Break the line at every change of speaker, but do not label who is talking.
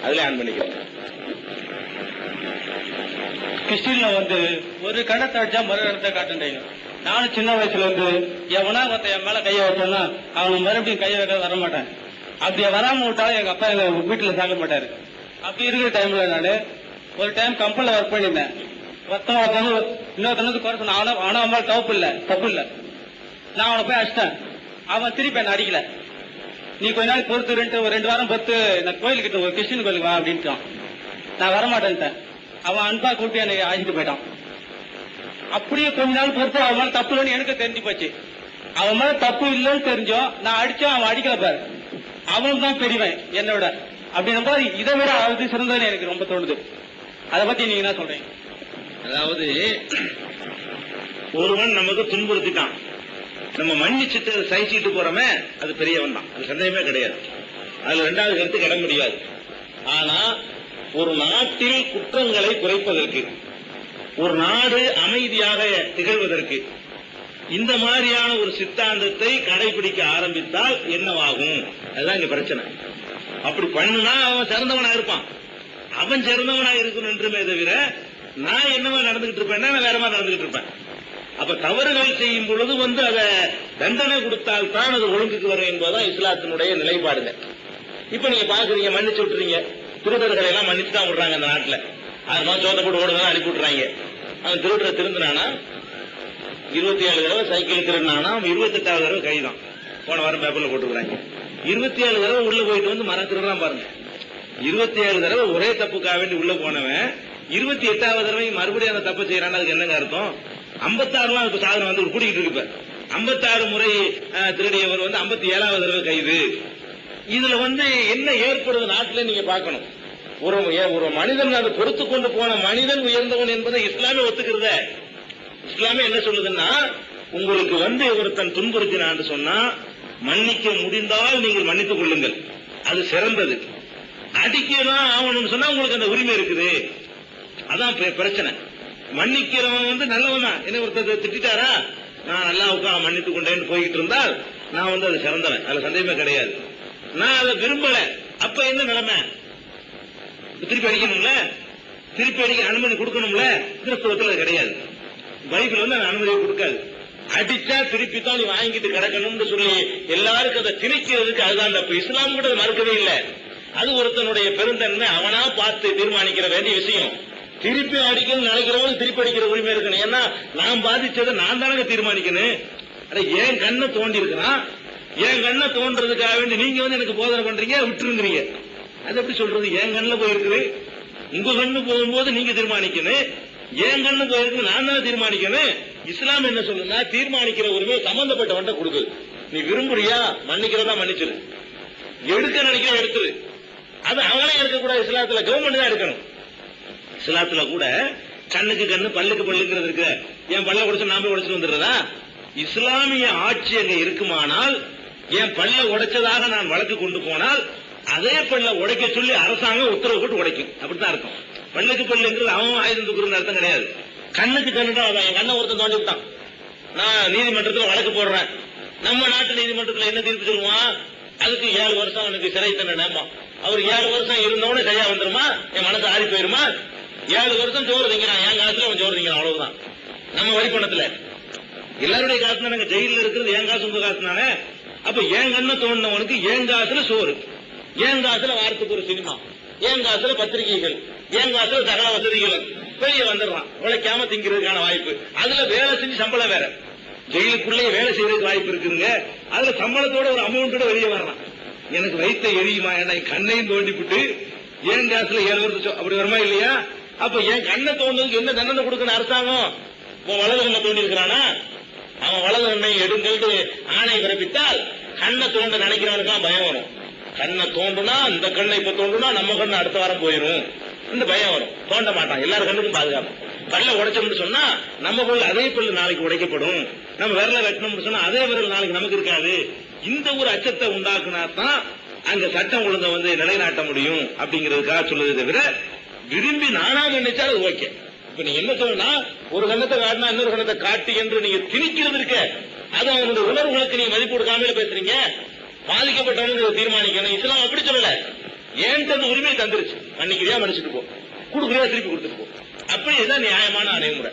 அதுல ஆன் பண்ணிக்கிறேன்.
கிறிஸ்டின்ல ஒரு கணத்தை அடிச்சா மறு இடத்தை காட்டுறீங்க. நானும் சின்ன வயசுல எவனா ஒருத்த என் மேல கைய வச்சோம்னா அவன் மறுபடியும் கைய வைக்க வர மாட்டேன். அப்படியே வராம விட்டாலும் எங்க அப்பா எங்க வீட்டுல சாக்க மாட்டாரு. அப்படி இருக்கிற டைம்ல நானு ஒரு டைம் கம்பெனில ஒர்க் பண்ணியிருந்தேன். இன்னொருத்தனுக்கு குறை சொன்ன அவன அம்மா தப்பு இல்ல. நான் அவனை போய் அடிச்சிட்டேன். அவன் திருப்பி என்ன அடிக்கல. நீ கொஞ்ச நாள் பொறுத்து ஒரு 2 வாரம் பொறுத்து நான் கோயிலுக்கிட்ட ஒரு கிறிஸ்டின் கோயிலுக்கு வா அப்படின்ட்டான். நான் வரமாட்டேன்ட்டேன். அவன் அன்பா கூட்டி என்னை அழைச்சிட்டு போயிட்டான். அப்படியே கொஞ்ச நாள் பொறுத்து அவன் மேல தப்பு இல்லைன்னு எனக்கு தெரிஞ்சு போச்சு. அவன் மேல தப்பு இல்லைன்னு தெரிஞ்சோம். நான் அடிச்சோம், அவன் அடிக்கல பாரு. அவன் தான் பெரியவன் என்னோட. அப்படின்னும் போது இதை விட அது சிறந்ததுன்னு எனக்கு ரொம்ப தோணுது. அதை பத்தி நீங்க என்ன சொல்றீங்க?
அதாவது ஒருவன் நமக்கு துன்புறுத்திட்டான், நம்ம மன்னிச்சுட்டு சகிச்சுட்டு போறோமே, அது பெரியவன் தான், அது சந்தேகமே கிடையாது. அதுல 2வது கருத்து கிட முடியாது. ஆனா ஒரு நாட்டில் குற்றங்களை குறைப்பதற்கு, ஒரு நாடு அமைதியாக திகழ்வதற்கு இந்த மாதிரியான ஒரு சித்தாந்தத்தை கடைபிடிக்க ஆரம்பித்தால் என்னவாகும்? அதுதான் இங்க பிரச்சனை. அப்படி பண்ணுனா அவன் சிறந்தவனா இருப்பான். அவன் சிறந்தவனா இருக்கணும் என்றுமே தவிர நான் என்னவா நடந்துகிட்டு இருப்பேன்னா நான் வேற மாதிரி நடந்துகிட்டு இருப்பேன். அப்ப தவறுகள் செய்யும் பொழுது அதை தண்டனை கொடுத்தால் தான் அது ஒழுங்குக்கு வரும் என்பதுதான் இஸ்லாத்தினுடைய நிலைப்பாடுங்க. இப்ப நீங்க பாக்குறீங்க, மன்னிச்சு விட்டுறீங்க, திருடர்களை எல்லாம் மன்னிச்சு தான் விடுறாங்க அந்த நாட்டுல. 6 மாசம் சோத்த போட்டு ஓடுதான் அனுப்பி விட்டுறாங்க. அவன் திருடுற திருந்தினானா 27 தடவை சைக்கிள் திருடினானா 28வது தடவை கைதான். போன வாரம் பேப்பர்ல போட்டுக்கிறாங்க. 27 தடவை உள்ள போயிட்டு மரம் திருடுறான் பாருங்க. 27 தடவை ஒரே தப்புக்காக வேண்டி உள்ள போனவன் 28வது தடவை மறுபடியும் அந்த தப்பு செய்யறான்னு அதுக்கு என்னங்க அர்த்தம்? 56 இப்ப சாதனை கூட்டிகிட்டு இருக்கு. 56 முறை திருடியவர் 57வது தடவை கைது. இதுல என்ன ஏற்படுது நாட்டில நீங்க பார்க்கணும். ஒரு மனிதன் அதை பொறுத்து கொண்டு போன மனிதன் உயர்ந்தவன் என்பதை இஸ்லாமே ஒத்துக்கிறத. இஸ்லாமே என்ன சொல்லுதுன்னா, உங்களுக்கு ஒருத்தன் துன்புறுத்தினான்னு சொன்னா மன்னிக்க முடிந்தால் நீங்கள் மன்னித்துக் கொள்ளுங்கள், அது சிறந்தது. அடிக்கலாம் ஆகணும்னு சொன்னா உங்களுக்கு அந்த உரிமை இருக்குது. அதான் பிரச்சனை. மன்னிக்கிறவன் நல்லவன் தான். என்ன ஒருத்தர் திட்டாரா, நான் அல்லாஹ்வுக்கு மன்னித்துக் கொண்டேன்னு போய்கிட்டு இருந்தால் நான் அது சிறந்தவன், அதுல சந்தேகமே கிடையாது. நான் அதை விரும்பல, அப்ப என்ன நிலைமை? திருப்பி அடிக்கணும்ல, திருப்பி அடிக்க அனுமதி கொடுக்கணும்ல. கிறிஸ்தவத்தில் கிடையாது. பைபிள் அந்த அனுமதியை கொடுக்காது. அடிச்சா திருப்பி தான் நீ வாங்கிட்டு கிடக்கணும்னு சொல்லி எல்லாருக்கும் அதை திணிக்கிறதுக்கு அதுதான் தப்பு. இஸ்லாம் கூட மறுக்கவே இல்லை. அது ஒருத்தனுடைய பெருந்தன்மை, அவனா பார்த்து தீர்மானிக்கிற வேண்டிய விஷயம். திருப்பி அடிக்கணும்னு நினைக்கிறவங்க திருப்பி அடிக்கிற உரிமை இருக்கணும். ஏன்னா நான் பாதிச்சதை நான் தானே தீர்மானிக்கணும். என் கண்ணை தோண்டி இருக்கிறான், என் கண்ணை தோன்றதுக்காக வேண்டி நீங்க எனக்கு போதனை பண்றீங்க, விட்டுருங்கிறீங்க. அது எப்படி சொல்றது? என் கண்ணில் போயிருக்குது, உங்க கண்ணு போகும்போது நீங்க தீர்மானிக்கணும். என் கண்ணு போயிருக்கு, நான் தான் தீர்மானிக்கணும். இஸ்லாம் என்ன சொல்லுன்னா, தீர்மானிக்கிற உரிமை சம்பந்தப்பட்டவன்ட்ட கொடுக்குது. நீ விரும்புறியா, மன்னிக்கிறதா மன்னிச்சிரு, எடுக்க நினைக்கிற எடுத்துரு. அது அவனே இருக்கக்கூடாது. இஸ்லாத்துல கவர்மெண்ட் தான் எடுக்கணும். இஸ்லாத்துல கூட கண்ணுக்கு கண்ணு பல்லுக்கு பல்லுங்கிறது இருக்கு. என் பல்ல உடைச்சு நாம உடைச்சிட்டு வந்துடுறதா? இஸ்லாமிய ஆட்சி அங்க இருக்குமானால் என் பல்ல உடைச்சதாக நான் வழக்கு கொண்டு போனால் அதே பல்ல உடைக்க சொல்லி அரசாங்கம் உத்தரவு போட்டு உடைக்கும். அப்படித்தான் இருக்கும். பல்லுக்கு பல்லுங்கிறது அவன் ஆயுதம் தூக்குறது அர்த்தம் கிடையாது. கண்ணுக்கு கண்ணு தான். என் கண்ணை ஒருத்தன் தோண்டி விட்டான், நான் நீதிமன்றத்தில் வழக்கு போடுறேன். நம்ம நாட்டு நீதிமன்றத்தில் என்ன தீர்ப்பு சொல்லுவான்? அதுக்கு 7 வருஷம் அவனுக்கு சிறை தண்டனை. அவர் 7 வருஷம் இருந்தவனே சரியா வந்துருமா? என் மனசு ஆறி போயிருமா? 7 வருஷம் சோறு திங்கிறான். என் காலத்துல அவன் சோறு திங்கிறான், அவ்வளவுதான். நம்ம வரிப்பணத்துல எல்லாருடைய காசு தானே ஜெயில இருக்கிறது, என் காசு உங்க காசு தானே. அப்ப என் கண்ணை தோண்டினவனுக்கு என் காசுல சோறு, என் காசுல வாரத்துக்கு ஒரு சினிமா, என் காசுல பத்திரிகைகள், என் காசுல சகல வசதிகள், வெளியே வந்துடுறான். உழைக்காம திங்கிறதுக்கான வாய்ப்பு. அதுல வேலை செஞ்சு சம்பளம் வேற, ஜெயிலுக்குள்ளே வேலை செய்யறதுக்கு வாய்ப்பு இருக்குதுங்க. அதுல சம்பளத்தோட ஒரு அமௌண்டோட வெளியே வரலாம். எனக்கு வயிற்ற எரியுமா? என்ன கண்ணையும் தோண்டிவிட்டு என் காசுல 7 வருஷம் அப்படி வருமா இல்லையா? அப்ப என் கண்ணை தோன்றதுக்கு என்ன தண்டனை கொடுக்கணும் அரசாங்கம்? வலது கண்ணை தோண்டி இருக்கிறானா, அவன் வலது கண்ணை எடுங்கள் ஆணை பிறப்பித்தால் கண்ணை தோண்ட நினைக்கிறவனுக்கு பயம் வரும். கண்ணை தோண்டுனா, இந்த கண்ணை இப்ப தோண்டுனா நம்ம கண்ணு அடுத்த வாரம் போயிரும், இந்த பயம் வரும். தோண்ட மாட்டான். எல்லாரும் கண்ணுக்கும் பாதுகாப்பு. பல்ல உடைச்சோம்னு சொன்னா நம்ம பல்ல அதே பல்லு நாளைக்கு உடைக்கப்படும். நம்ம விரல வெட்டணும்னு சொன்னா அதே விரல் நாளைக்கு நமக்கு இருக்காது. இந்த ஒரு அச்சத்தை உண்டாக்குனா தான் அங்க சட்டம் ஒழுங்கை நிலைநாட்ட முடியும் அப்படிங்கிறதுக்காக சொல்லுது தவிர விரும்பி நானா நினைச்சா அது ஓகே. இப்ப நீங்க என்ன சொல்லணும்னா, ஒரு கண்ணத்தை காட்டினா இன்னொரு கண்ணத்தை காட்டி என்று நீங்க திணிக்கிறது இருக்க, அது அவங்களுடைய உணர்வுகளுக்கு நீங்க மதிப்பு கொடுக்காம பேசுறீங்க. பாதிக்கப்பட்டவங்க தீர்மானிக்கணும். இஸ்லாம் அப்படி சொல்லல. ஏன்ட்டு அந்த உரிமையை தந்துருச்சு. மன்னிக்கிறியா மன்னிச்சுட்டு போ, கொடுக்குறியா திருப்பி கொடுத்துட்டு போ. அப்படி இதுதான் நியாயமான அணுகுமுறை.